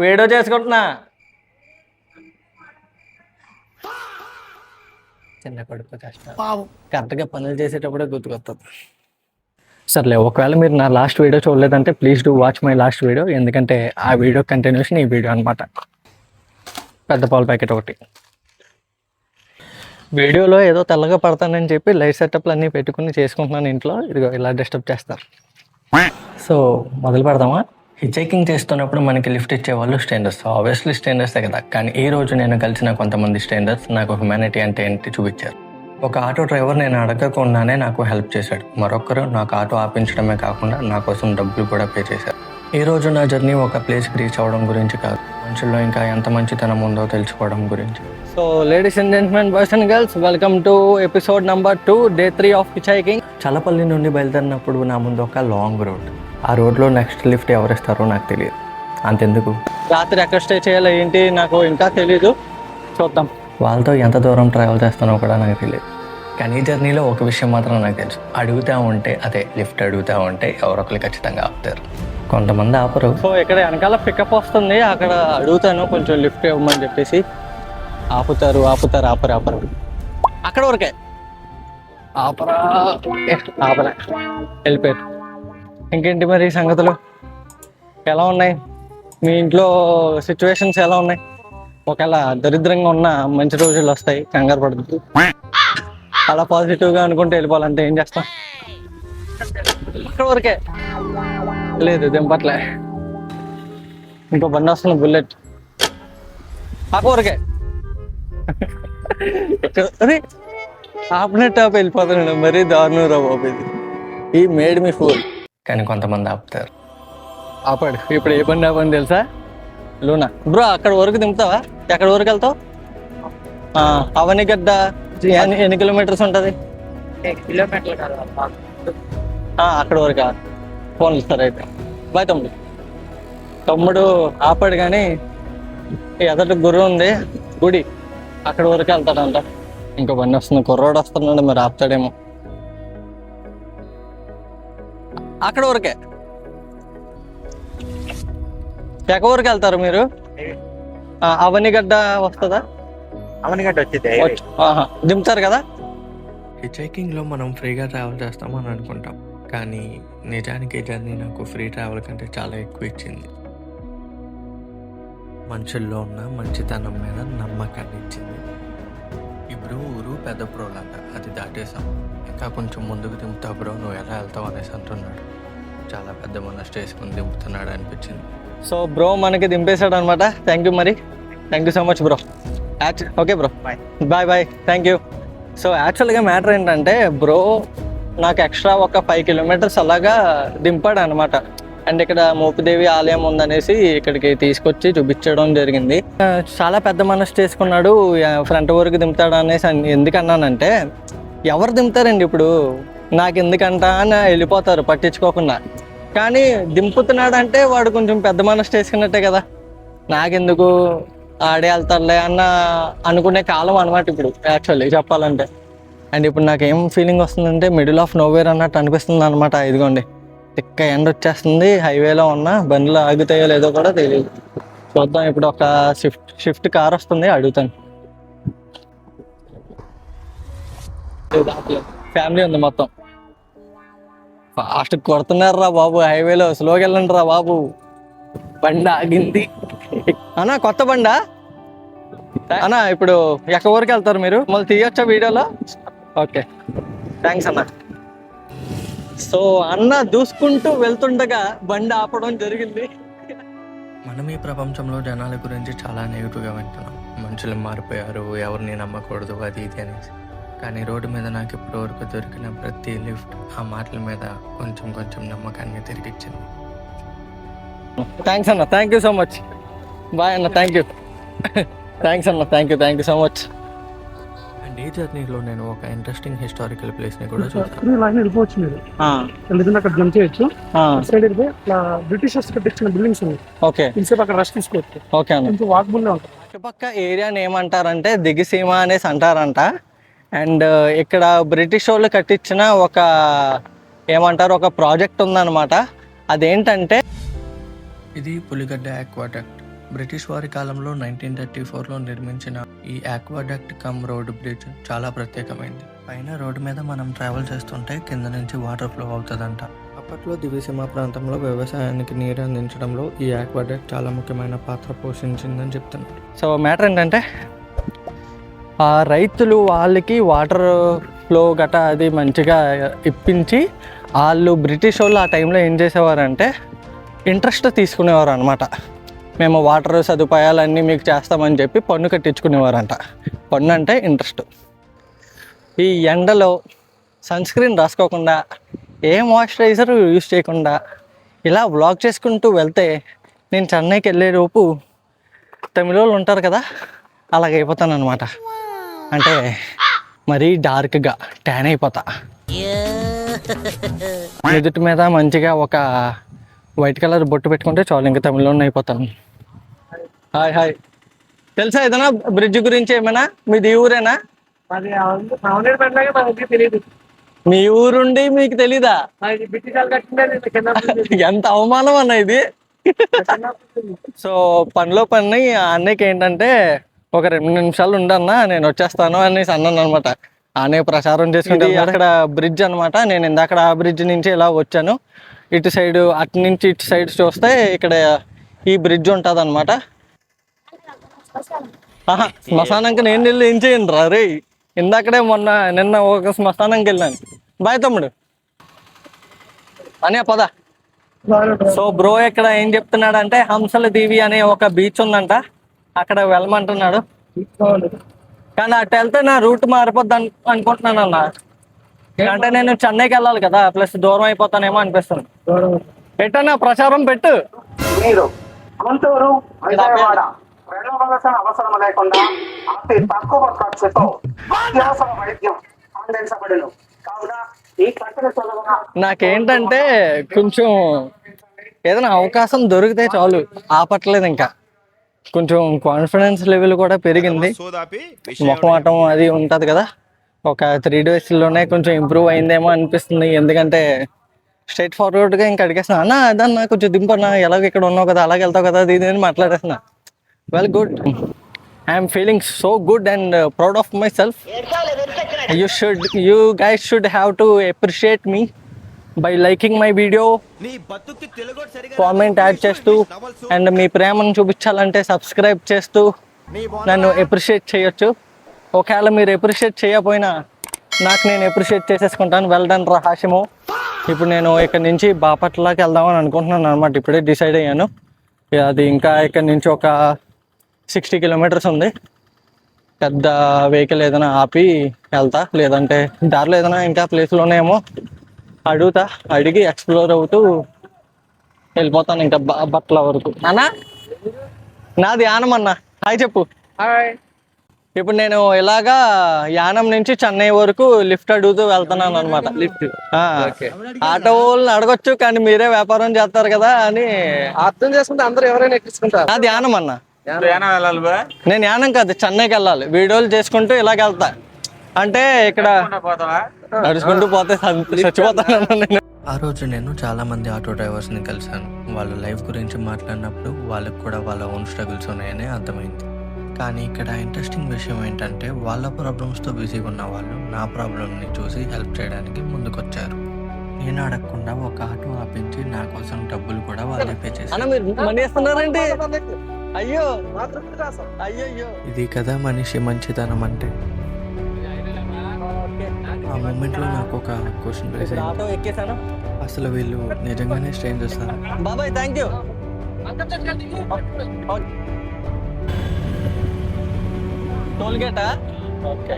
Video చేసుకుంటున్నా. చిన్న కొడుకు కష్టం కరెక్ట్గా పనులు చేసేటప్పుడే గుర్తుకొస్తుంది. సర్లే, ఒకవేళ మీరు నా లాస్ట్ వీడియో చూడలేదంటే please do watch my last video, ఎందుకంటే ఆ వీడియో కంటిన్యూషన్ ఈ వీడియో అనమాట. పెద్ద పాల ప్యాకెట్ ఒకటి. వీడియోలో ఏదో తెల్లగా పడతానని చెప్పి లైట్ సెటప్లు అన్నీ పెట్టుకుని చేసుకుంటున్నాను ఇంట్లో. ఇదిగో ఇలా డిస్టర్బ్ చేస్తారు. సో మొదలు పెడదామా? హిచైకింగ్ చేస్తున్నప్పుడు మనకి లిఫ్ట్ ఇచ్చేవాళ్ళు స్ట్రేంజర్స్, ఆబ్వియస్లీ స్ట్రేంజర్సే కదా. కానీ ఈ రోజు నేను కలిసిన కొంతమంది స్ట్రేంజర్స్ నాకు హ్యుమానిటీ అంటే ఏంటి చూపించారు. ఒక ఆటో డ్రైవర్ నేను అడగకుండానే నాకు హెల్ప్ చేశాడు. మరొకరు నాకు ఆటో ఆపించడమే కాకుండా నా కోసం డబ్బులు కూడా పే చేశారు. ఈ రోజు నా జర్నీ ఒక ప్లేస్కి రీచ్ అవ్వడం గురించి కాదు, మనుషుల్లో ఇంకా ఎంత మంచితనం ఉందో తెలుసుకోవడం గురించి. So ladies and gentlemen, boys and girls, welcome to episode number 2, day 3 of hitchhiking. Challapalli నుండి బయలుదేరినప్పుడు నా ముందు ఒక లాంగ్ రోడ్. ఆ రోడ్లో నెక్స్ట్ లిఫ్ట్ ఎవరిస్తారో నాకు తెలియదు. అంతెందుకు రాత్రి ఎక్కడ స్టే చేయాలో ఏంటి నాకు ఇంకా తెలీదు. చూద్దాం. వాళ్ళతో ఎంత దూరం ట్రావెల్ చేస్తానో కూడా నాకు తెలియదు. కానీ ఈ జర్నీలో ఒక విషయం మాత్రం నాకు తెలుసు, అడుగుతూ ఉంటే, అదే లిఫ్ట్ అడుగుతూ ఉంటే ఎవరొకరు ఖచ్చితంగా ఆపుతారు. కొంతమంది ఆపరు. సో ఇక్కడ వెనకాల పికప్ వస్తుంది, అక్కడ అడుగుతాను కొంచెం లిఫ్ట్ ఇవ్వమని చెప్పేసి. ఆపుతారు ఆపుతారు ఆపరు ఆపరు. అక్కడ వరకే ఆపరా ఆపరా వెళ్ళిపోయారు. ఇంకేంటి మరి సంగతులు ఎలా ఉన్నాయి? మీ ఇంట్లో సిచ్యువేషన్స్ ఎలా ఉన్నాయి? ఒకవేళ దరిద్రంగా ఉన్న మంచి రోజులు వస్తాయి, కంగారు పడుతుంది. అలా పాజిటివ్గా అనుకుంటే వెళ్ళిపోవాలంటే ఏం చేస్తాం? అక్కడ వరకే లేదు దింపట్లే. ఇంకో బండి వస్తుంది, బుల్లెట్. అక్కడ వరకే అదే ఆపినట్టు ఆపి వెళ్ళిపోతున్నాడు. మరీ దారుణం రా బాబు ఇది. ఈ మేడ్ మీ ఫూల్. కానీ కొంతమంది ఆపుతారు. ఆపాడు. ఇప్పుడు ఏ బండి ఆపని తెలుసా? లూనా. బ్రో అక్కడ వరకు దింపుతావా? ఎక్కడ వరకు వెళ్తావు? అవనిగడ్డ ఎన్ని కిలోమీటర్స్ ఉంటుంది? అక్కడ వరకు ఫోన్ ఇస్తారు. అయితే బాయ్ తమ్ముడు. తమ్ముడు ఆపాడు కానీ ఎదటి గురి ఉంది, గుడి, అక్కడ వరకు వెళ్తాడంట. ఇంకో బండి వస్తుంది, కుర్రోడు వస్తున్నాడు, మరి ఆపుతాడేమో. అక్కడ వరకే. ఎక్క వరకు వెళ్తారు మీరు? అవనిగడ్డ వస్తుందా? అవనిగడ్డ వచ్చింది, దింపుతారు కదా. హిచైకింగ్లో మనం ఫ్రీగా ట్రావెల్ చేస్తామని అనుకుంటాం, కానీ నిజానికి ఈ జర్నీ నాకు ఫ్రీ ట్రావెల్ కంటే చాలా ఎక్కువ ఇచ్చింది. మనుషుల్లో ఉన్న మంచితనం మీద నమ్మకాన్ని ఇచ్చింది. ఇప్పుడు ఊరు పెద్ద ప్రోలంట, అది దాటేసాం. ఇంకా కొంచెం ముందుకు దింపుతా బ్రో, నువ్వు ఎలా వెళ్తావు అనేసి అంటున్నాడు. చాలా పెద్ద మనసు వేసుకుని దింపుతున్నాడు అనిపించింది. సో బ్రో మనకి దింపేశాడు అనమాట. థ్యాంక్ యూ మరి, thank you so much bro. Okay bro, bye bye, thank you. So యాక్చువల్గా మ్యాటర్ ఏంటంటే బ్రో నాకు ఎక్స్ట్రా ఒక 5 కిలోమీటర్స్ అలాగా దింపాడు అనమాట. అండ్ ఇక్కడ మోపిదేవి ఆలయం ఉందనేసి ఇక్కడికి తీసుకొచ్చి చూపించడం జరిగింది. చాలా పెద్ద మనసు చేసుకున్నాడు, ఫ్రంట్ వరకు దింపుతాడు అనేసి. ఎందుకన్నానంటే ఎవరు దింపుతారండి ఇప్పుడు, నాకు ఎందుకంట అని వెళ్ళిపోతారు పట్టించుకోకుండా. కానీ దింపుతున్నాడంటే వాడు కొంచెం పెద్ద మనసు చేసుకున్నట్టే కదా. నాకెందుకు, ఆడే వెళ్తారులే అన్న అనుకునే కాలం అనమాట ఇప్పుడు యాక్చువల్లీ చెప్పాలంటే. అండ్ ఇప్పుడు నాకు ఏం ఫీలింగ్ వస్తుందంటే మిడిల్ ఆఫ్ నోవేర్ అన్నట్టు అనిపిస్తుంది అనమాట. ఇదిగోండి తిక్క ఎండ వచ్చేస్తుంది, హైవేలో ఉన్న బండ్లు ఆగుతాయో లేదో కూడా తెలియదు. చూద్దాం. ఇప్పుడు ఒక షిఫ్ట్ కార్ వస్తుంది, అడుగుతాను. ఫ్యామిలీ ఉంది మొత్తం. ఫాస్ట్ కొడుతున్నారు రా బాబు, హైవేలో స్లోగా వెళ్ళండి రా బాబు. బండి ఆగింది అన్నా, కొత్త బండా అన్నా. ఇప్పుడు ఎక్కడి వరకు వెళ్తారు మీరు? మళ్ళీ తీయొచ్చా వీడియోలో? ఓకే, థ్యాంక్స్ అన్న. సో అన్న దూసుకుంటూ వెళ్తుండగా బండి ఆపడం జరిగింది. మనం ఈ ప్రపంచంలో జనాల గురించి చాలా నెగిటివ్గా వింటున్నాం. మనుషులు మారిపోయారు, ఎవరిని నమ్మకూడదు, అది ఇది అనేసి. కానీ రోడ్డు మీద నాకు ఇప్పటి వరకు దొరికిన ప్రతి లిఫ్ట్ ఆ మాటల మీద కొంచెం కొంచెం నమ్మకాన్ని తిరిగిచ్చింది. థ్యాంక్స్ అన్న, thank you so much. Bye అన్న, థ్యాంక్ యూ. థ్యాంక్స్ అన్న, thank you so much. And ఈ జర్నీలో నేను ఒక ఇంట్రెస్టింగ్ హిస్టారికల్ ప్లేస్ ని కూడా చూసాను. వెళ్ళిపోవచ్చు మీరు, ఎందుకంటే అక్కడ జంప్ చేయొచ్చు. సైడ్ వెళ్ళిపోయి ఇట్లా బ్రిటిషర్స్ కట్టించిన బిల్డింగ్స్ ఉన్నాయి. ఓకే, ఇంతసేపు అక్కడ రష్ తీసుకోవచ్చు. ఓకే అన్న. కొంచెం వాకబుల్ ఉంటుంది. అటుపక్క ఏరియాని ఏమంటారంటే దిగిసీమ అనేసి అంటారంట. అండ్ ఇక్కడ బ్రిటిష్ వాళ్ళు కట్టించిన ఒక ఏమంటారు, ఒక ప్రాజెక్ట్ ఉందన్నమాట. అదేంటంటే ఇది పులిగడ్డ ఆక్వాడక్ట్. బ్రిటిష్ వారి కాలంలో 1934లో నిర్మించిన ఈ ఆక్వాడక్ట్ కమ్ రోడ్ బ్రిడ్జ్ చాలా ప్రత్యేకమైంది. పైన రోడ్డు మీద మనం ట్రావెల్ చేస్తుంటే కింద నుంచి వాటర్ ఫ్లో అవుతుందంట. అప్పట్లో దివిసీమ ప్రాంతంలో వ్యవసాయానికి నీరు అందించడంలో ఈ ఆక్వాడక్ట్ చాలా ముఖ్యమైన పాత్ర పోషించిందని చెప్తున్నారు. సో మ్యాటర్ ఏంటంటే ఆ రైతులు వాళ్ళకి వాటర్ ఫ్లో గట అది మంచిగా ఇప్పించి వాళ్ళు బ్రిటిష్ వాళ్ళు ఆ టైంలో ఏం చేసేవారంటే ఇంట్రెస్ట్ తీసుకునేవారు అనమాట. మేము వాటర్ సదుపాయాలన్నీ మీకు చేస్తామని చెప్పి పన్ను కట్టించుకునేవారంట. పన్ను అంటే ఇంట్రెస్ట్. ఈ ఎండలో sun screen రాసుకోకుండా a moisturiser use చేయకుండా ఇలా వ్లాగ్ చేసుకుంటూ వెళ్తే నేను చెన్నైకి వెళ్ళేలోపు తమిళోళ్ళు ఉంటారు కదా, అలాగైపోతాను అనమాట. అంటే మరీ డార్క్గా ట్యాన్ అయిపోతా. ఎదుటి మీద మంచిగా ఒక వైట్ కలర్ బొట్టు పెట్టుకుంటే చాలు, ఇంకా తమిళలోనే అయిపోతాను. Hi hi. తెలుసా ఏదైనా బ్రిడ్జ్ గురించి ఏమైనా? మీది ఊరేనా? తెలియదు. మీ ఊరుండి మీకు తెలీదా? ఎంత అవమానం అన్న ఇది. సో పనిలో పని అన్నయ్యకి ఏంటంటే ఒక 2 నిమిషాలు ఉండన్నా నేను వచ్చేస్తాను అనేసి అన్నాను అనమాట. అన్నయ్య ప్రచారం చేసుకుంటే అక్కడ బ్రిడ్జ్ అనమాట. నేను ఇందాక ఆ బ్రిడ్జ్ నుంచి ఇలా వచ్చాను. ఇటు సైడ్ అటు నుంచి ఇటు సైడ్ చూస్తే ఇక్కడ ఈ బ్రిడ్జ్ ఉంటుంది అనమాట. శ్మశానంకి నేను వెళ్ళి ఏం చేయండి రా రే. ఇందాకడే నిన్న ఒక శ్మశానంకి వెళ్ళాను. బాయ్ తమ్ముడు. అనే పద. సో బ్రో ఇక్కడ ఏం చెప్తున్నాడు అంటే హంసల దీవి అనే ఒక బీచ్ ఉందంట, అక్కడ వెళ్ళమంటున్నాడు. కానీ అటు వెళ్తే నా రూట్ మారిపోద్ది అనుకుంటున్నాను అన్న. అంటే నేను చెన్నైకి వెళ్ళాలి కదా, ప్లస్ దూరం అయిపోతానేమో అనిపిస్తుంది. పెట్టన్నా ప్రచారం పెట్టు. మీరు గుంటూరు విజయవాడ వెళ్ళవలసిన అవసరం లేకుండా అతి తక్కువ ఖర్చుతో అత్యవసర వైద్యం అందించబడును. కావున ఈ కట్టడ చదువున నాకేంటంటే కొంచెం ఏదైనా అవకాశం దొరికితే చాలు, ఆపట్లేదు. ఇంకా కొంచెం కాన్ఫిడెన్స్ లెవెల్ కూడా పెరిగింది. మొహమాటం అది ఉంటుంది కదా, ఒక 3 daysలోనే కొంచెం ఇంప్రూవ్ అయిందేమో అనిపిస్తుంది. ఎందుకంటే స్ట్రైట్ ఫార్వర్డ్గా ఇంకా అడిగేస్తున్నా, అన్న అదన్నా కొంచెం దింపన్నా, ఎలాగో ఇక్కడ ఉన్నావు కదా అలాగే వెళ్తావు కదా అది అని మాట్లాడేస్తున్నా. Well good. I'm feeling so good and proud of myself. You guys should have to appreciate me by liking my video, comment add చేస్తూ, అండ్ మీ ప్రేమను చూపించాలంటే సబ్స్క్రైబ్ చేస్తూ నన్ను అప్రిషియేట్ చేయొచ్చు. ఒకవేళ మీరు అప్రిషియేట్ చేయకపోయినా నాకు నేను అప్రిషియేట్ చేసేసుకుంటాను. వెల్ డన్ రా హాషిము. ఇప్పుడు నేను ఇక్కడ నుంచి బాపట్లకి వెళ్దామని అనుకుంటున్నాను అనమాట. ఇప్పుడే డిసైడ్ అయ్యాను. అది ఇంకా ఇక్కడ నుంచి ఒక 60 kilometers ఉంది. పెద్ద వెహికల్ ఏదైనా ఆపి వెళ్తా, లేదంటే దారిలో ఏదైనా ఇంకా ప్లేస్లోనేమో అడిగి ఎక్స్ప్లోర్ అవుతూ వెళ్ళిపోతాను ఇంకా బాపట్ల వరకు. అన్నా నాది యానం అన్న. హాయ్ చెప్పు. హాయ్. ఇప్పుడు నేను ఇలాగా యానం నుంచి చెన్నై వరకు లిఫ్ట్ అడుగుతూ వెళ్తున్నాను అనమాట. లిఫ్ట్ ఆటో వాళ్ళని అడగొచ్చు, కానీ మీరే వ్యాపారం చేస్తారు కదా అని అర్థం చేసుకుంటే అందరూ ఎవరైనా ఎక్కించుకుంటారు. నాది యానం అన్న. నేను యానం కాదు, చెన్నైకి వెళ్ళాలి. వీడియోలు చేసుకుంటూ ఇలాగ వెళ్తా. అంటే ఇక్కడ నడుచుకుంటూ పోతే చచ్చిపోతాను నేను. ఆ రోజు నేను చాలా మంది ఆటో డ్రైవర్స్ని కలిశాను. వాళ్ళ లైఫ్ గురించి మాట్లాడినప్పుడు వాళ్ళకి కూడా వాళ్ళ ఓన్ స్ట్రగుల్స్ ఉన్నాయని అర్థమైంది. కానీ ఇక్కడ ఇంట్రెస్టింగ్ విషయం ఏంటంటే వాళ్ళ ప్రాబ్లమ్స్తో బిజీగా ఉన్న వాళ్ళు నా ప్రాబ్లమ్ని చూసి హెల్ప్ చేయడానికి ముందుకొచ్చారు. నేను అడగకుండా ఒక ఆటో ఆపించి నా కోసం డబ్బులు కూడా వాళ్ళే పే చేశారు. అయ్యో అయ్యో, ఇది కదా మనిషి మంచితనం అంటే. ఆ మూమెంట్లో నాకు ఒక క్వశ్చన్ రైజ్ అయింది. అసలు వీళ్ళు నిజంగానే స్ట్రేంజర్స్? బాబాయ్ థ్యాంక్ యూ. టోల్గేటా? ఓకే.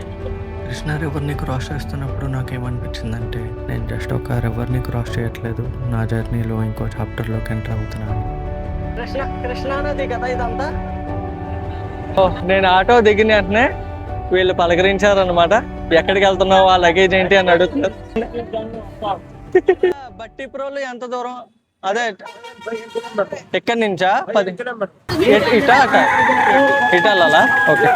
కృష్ణా రివర్ని క్రాస్ చేస్తున్నప్పుడు నాకేమనిపించిందంటే నేను జస్ట్ ఒక రివర్ని క్రాస్ చేయట్లేదు, నా జర్నీలో ఇంకో చాప్టర్లోకి ఎంటర్ అవుతున్నాను. కృష్ణా నది కదా ఇదంతా. నేను ఆటో దిగిన వెంటనే వీళ్ళు పలకరించారనమాట. ఎక్కడికి వెళ్తున్నావు, ఆ లగేజ్ ఏంటి అని అడుగుతున్నారు. బట్టి ప్రోలు ఎంత దూరం? అదే ఎక్కడి నుంచా? 10 ఇటా అట ఇటా వెళ్ళాలా? ఓకే.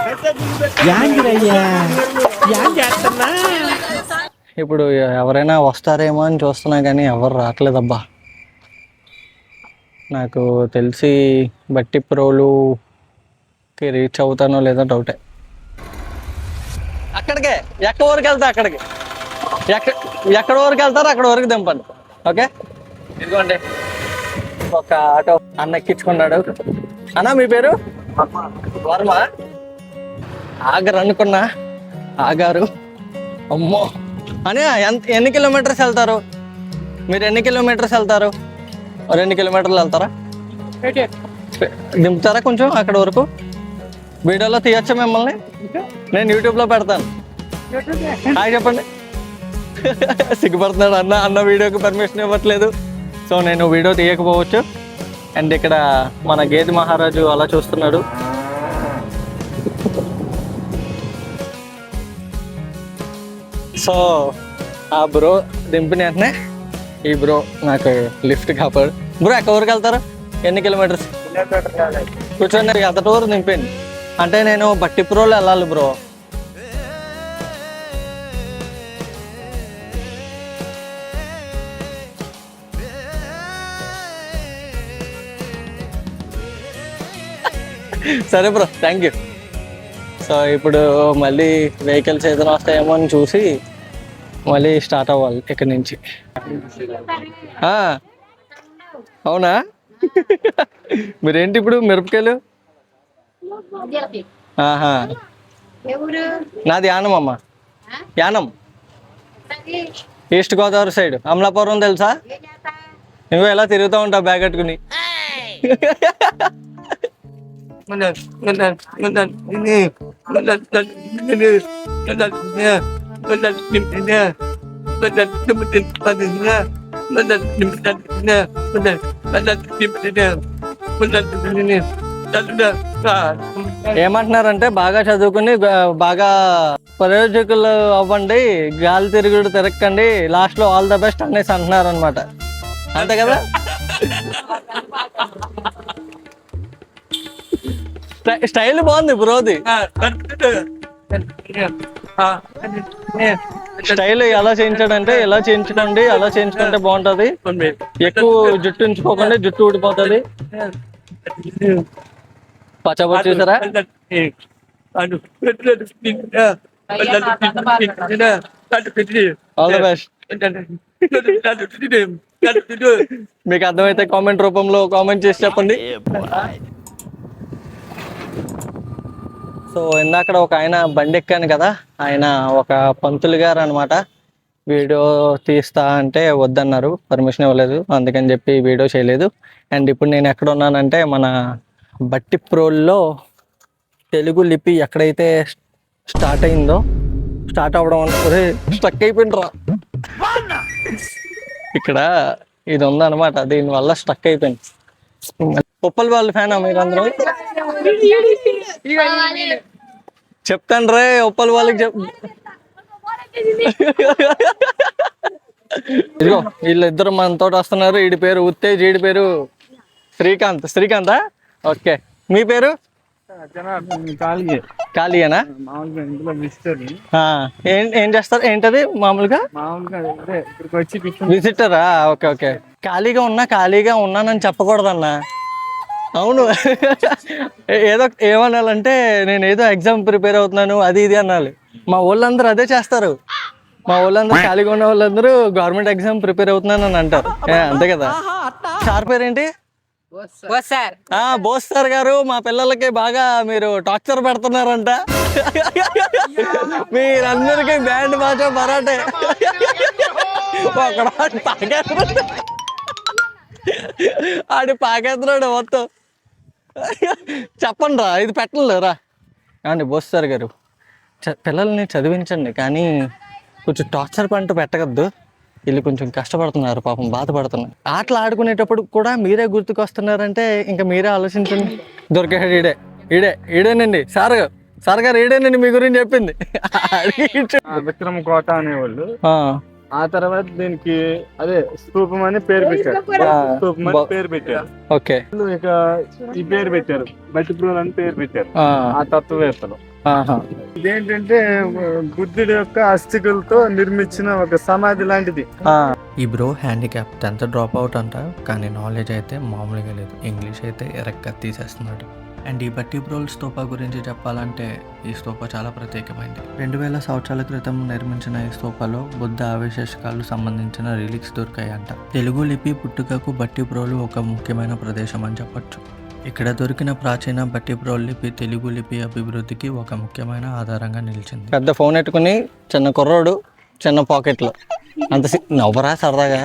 ఇప్పుడు ఎవరైనా వస్తారేమో అని చూస్తున్నా కానీ ఎవరు రావట్లేదబ్బా. నాకు తెలిసి బట్టి ప్రోలుకి రీచ్ అవుతానో లేదో డౌటే. అక్కడికే ఎక్కడ వరకు వెళ్తా అక్కడికి, ఎక్కడ వరకు వెళ్తారో అక్కడ వరకు దింపండి. ఓకే, ఇదిగోండి ఒక ఆటో అన్న ఎక్కించుకున్నాడు. అన్న మీ పేరు? వర్మ. ఆగరు అనుకున్నా, ఆగారు. అమ్మో అని ఎన్ని కిలోమీటర్స్ వెళ్తారు మీరు? ఎన్ని కిలోమీటర్స్ వెళ్తారు? 2 కిలోమీటర్లు వెళ్తారా? దింపుతారా కొంచెం అక్కడ వరకు? వీడియోలో తీయచ్చా మిమ్మల్ని? నేను యూట్యూబ్లో పెడతాను. హాయ్ చెప్పండి. సిగ్గుపడుతున్నాడు అన్న, అన్న వీడియోకి పర్మిషన్ ఇవ్వట్లేదు. సో నేను వీడియో తీయకపోవచ్చు. అండ్ ఇక్కడ మన గేదె మహారాజు అలా చూస్తున్నాడు. సో ఆ బ్రో దింపిన వెంటనే ఈ బ్రో నాకు లిఫ్ట్ కాపాడు. బ్రో ఎక్కడ వరకు వెళ్తారు? ఎన్ని కిలోమీటర్స్? కూర్చోండి, అంత టూర్ దింపండి. అంటే నేను బట్టి ప్రోలో వెళ్ళాలి బ్రో. సరే బ్రో, థ్యాంక్ యూ. సో ఇప్పుడు మళ్ళీ వెహికల్స్ ఏదైనా వస్తాయేమో అని చూసి మళ్ళీ స్టార్ట్ అవ్వాలి ఇక్కడి నుంచి. అవునా? మీరేంటి ఇప్పుడు మిరపకాయలు? ఆహా, నాది యానం అమ్మ, యానం, ఈస్ట్ గోదావరి సైడ్, అమలాపురం తెలుసా? నువ్వు ఎలా తిరుగుతూ ఉంటావు బ్యాగ్ కట్టుకుని. ఏమంటున్నారంటే బాగా చదువుకుని బాగా ప్రయోజకులు అవ్వండి, గాలి తిరుగుడు తిరగకండి, లాస్ట్ లో ఆల్ ద బెస్ట్ అనేసి అంటున్నారు అనమాట. అంతే కదా? స్టైల్ బాగుంది బ్రోది. స్టైల్ ఎలా చేయించాడంటే ఎలా చేయించుకోండి, అలా చేయించుకుంటే బాగుంటది. ఎక్కువ జుట్టు ఉంచుకోకండి, జుట్టు ఊడిపోతుంది. పచ్చబొట్టు చూసారా? All the best. మీకు అర్థమైతే కామెంట్ రూపంలో కామెంట్ చేసి చెప్పండి. సో ఇందాక ఒక ఆయన బండి ఎక్కాను కదా, ఆయన ఒక పంతులు గారు అనమాట. వీడియో తీస్తా అంటే వద్దన్నారు, పర్మిషన్ ఇవ్వలేదు, అందుకని చెప్పి వీడియో చేయలేదు. అండ్ ఇప్పుడు నేను ఎక్కడ ఉన్నానంటే మన బట్టి ప్రోల్లో తెలుగు లిపి ఎక్కడైతే స్టార్ట్ అయిందో, స్టార్ట్ అవ్వడం అంటే స్ట్రక్ అయిపోయిండ్రా. ఇక్కడ ఇది ఉందన్నమాట, దీనివల్ల స్ట్రక్ అయిపోయింది. ఉప్పల్ వాళ్ళ ఫ్యానా మీరు అందరూ? చెప్తాను రే ఉప్పల్ వాళ్ళకి ఇదిగో వీళ్ళిద్దరు మనతో వస్తున్నారు. వీడి పేరు ఉత్తేజ్, వీడి పేరు శ్రీకాంత్. శ్రీకాంతా? ఓకే. మీ పేరు? ఖాళీయేనా? ఏం చేస్తారు? ఏంటది మామూలుగా? విజిటరా? Okay okay. ఖాళీగా ఉన్నానని చెప్పకూడదన్నా. అవును, ఏదో ఏమనాలంటే నేను ఏదో ఎగ్జామ్ ప్రిపేర్ అవుతున్నాను అది ఇది అనాలి. మా వాళ్ళందరూ అదే చేస్తారు. మా వాళ్ళందరూ ఖాళీగా ఉన్న వాళ్ళందరూ గవర్నమెంట్ ఎగ్జామ్ ప్రిపేర్ అవుతున్నాను అని అంటారు. అంతే కదా? సార్ పేరేంటి? బోస్ సార్ గారు, మా పిల్లలకి బాగా మీరు టార్చర్ పెడుతున్నారంట. మీరందరికీ బ్యాండ్ బాజా పరాటే. ఆడి పాకేస్తున్నాడు మొత్తం. చెప్పండి రా, ఇది పెట్టండి రా. అండి బోస్ సార్ గారు, పిల్లల్ని చదివించండి కానీ కొంచెం టార్చర్ పంట పెట్టగద్దు. వీళ్ళు కొంచెం కష్టపడుతున్నారు, పాపం బాధపడుతున్నారు. ఆటలు ఆడుకునేటప్పుడు కూడా మీరే గుర్తుకొస్తున్నారంటే ఇంకా మీరే ఆలోచించండి. దొరికాడు ఈడేనండి సార్ గారు ఈడేనండి మీ గురించి చెప్పింది. విక్రమ్ కోట అనేవాళ్ళు. ఆ తర్వాత దీనికి అదే స్తూపం అని పేరు పెట్టారు. స్తూపం అని పేరు పెట్టారు. ఓకే. ఇక ఈ పేరు పెట్టారు, బట్టి ప్రోలు అని పేరు పెట్టారు ఆ తత్వవేత్తలు. ఆహా. ఇదేంటంటే బుద్ధుడి యొక్క అస్థికలతో నిర్మించిన ఒక సమాధి లాంటిది. ఈ bro handicap 10th drop out అంట, కానీ నాలెడ్జ్ అయితే మామూలుగా లేదు. ఇంగ్లీష్ అయితే ఎరక్క తీసేస్తున్నాడు. అండ్ ఈ బట్టి బ్రోల్ స్తూప గురించి చెప్పాలంటే ఈ స్తూప చాలా ప్రత్యేకమైంది. 2000 సంవత్సరాల క్రితం నిర్మించిన ఈ స్తూపలో బుద్ధ అవశేషాలు సంబంధించిన రిలిక్స్ దొరికాయంట. తెలుగు లిపి పుట్టుకకు బట్టి బ్రోలు ఒక ముఖ్యమైన ప్రదేశం అని చెప్పొచ్చు. ఇక్కడ దొరికిన ప్రాచీన బట్టి బ్రోల్ లిపి తెలుగు లిపి అభివృద్ధికి ఒక ముఖ్యమైన ఆధారంగా నిలిచింది. పెద్ద ఫోన్ పెట్టుకుని చిన్న కుర్రోడు చిన్న పాకెట్లో అంత నవ్వరా సరదాగా.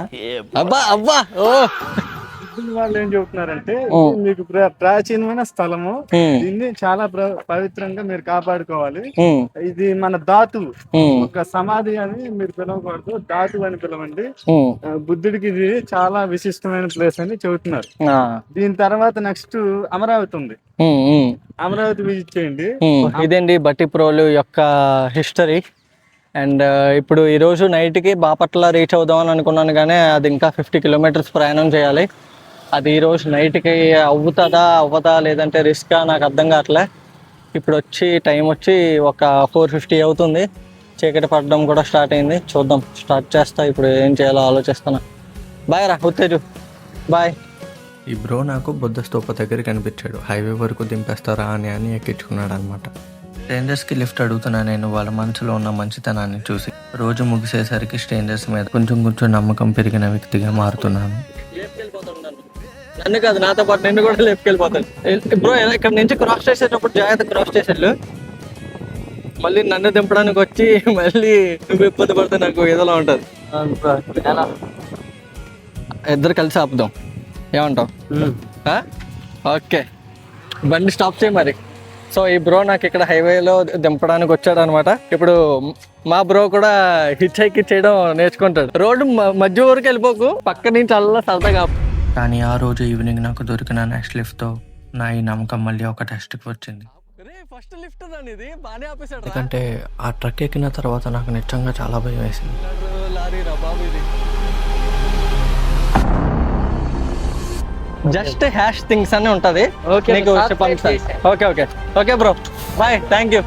అబ్బా అబ్బా ఓ బుద్ధుని వాళ్ళు ఏం చెబుతున్నారంటే ఇది మీకు ప్రాచీనమైన స్థలము, దీన్ని చాలా పవిత్రంగా మీరు కాపాడుకోవాలి. ఇది మన ధాతువు, ఒక సమాధి అని మీరు పిలవకూడదు, ధాతువు అని పిలవండి. బుద్ధుడికి ఇది చాలా విశిష్టమైన ప్లేస్ అని చెబుతున్నారు. దీని తర్వాత నెక్స్ట్ అమరావతి ఉంది, అమరావతి విజిట్ చేయండి. ఇదండి బట్టి బ్రోలు యొక్క హిస్టరీ. అండ్ ఇప్పుడు ఈరోజు నైట్కి బాపట్ల రీచ్ అవుదామని అనుకున్నాను, కానీ అది ఇంకా 50 కిలోమీటర్స్ ప్రయాణం చేయాలి. అది ఈరోజు నైట్కి అవ్వదా లేదంటే రిస్కా నాకు అర్థం కావట్లే. ఇప్పుడు టైం వచ్చి ఒక 4:50 అవుతుంది. చీకటి పడడం కూడా స్టార్ట్ అయింది. చూద్దాం, స్టార్ట్ చేస్తా. ఇప్పుడు ఏం చేయాలో ఆలోచిస్తున్నా. బాయ్ రా ఉత్తేజు, బాయ్. ఈ బ్రో నాకు బుద్ధ స్తూప దగ్గర కనిపించాడు. హైవే వరకు దింపేస్తారా అని ఎక్కించుకున్నాడు అనమాట. స్ట్రేంజర్స్కి లిఫ్ట్ అడుగుతున్నా నేను వాళ్ళ మనసులో ఉన్న మంచితనాన్ని చూసి. రోజు ముగిసేసరికి స్ట్రేంజర్స్ మీద కొంచెం నమ్మకం పెరిగిన వ్యక్తిగా మారుతున్నాను. నన్ను కాదు, నాతో పాటు నిన్ను కూడా లేపుకెళ్ళిపోతాను. బ్రో ఇక్కడ నుంచి క్రాస్ చేసేటప్పుడు జాగ్రత్త, క్రాస్ చేసేళ్ళు. మళ్ళీ నన్ను దింపడానికి వచ్చి మళ్ళీ నువ్వు ఇబ్బంది పడితే నాకు ఏదోలా ఉంటుంది. ఇద్దరు కలిసి ఆపుదాం, ఏమంటావు? ఓకే, బండి స్టాప్ చేయి మరి. సో ఈ బ్రో నాకు ఇక్కడ హైవేలో దింపడానికి వచ్చాడు అనమాట. ఇప్పుడు మా బ్రో కూడా హిచ్ హైక్ చేయడం నేర్చుకుంటాడు. రోడ్డు మధ్య ఊరికి వెళ్ళిపోకు, పక్క నుంచి అలా సరదాగా. కానీ ఆ రోజు ఈవినింగ్ నాకు దొరికిన నెక్స్ట్ లిఫ్ట్తో నా ఈ నమ్మకం మళ్ళీ ఒక టెస్ట్కి వచ్చింది. ఎందుకంటే ఆ ట్రక్ ఎక్కిన తర్వాత నాకు నిజంగా చాలా భయం వేసింది. జస్ట్ హ్యాష్ థింగ్స్ అని ఉంటది. Okay okay bro, bye, thank you.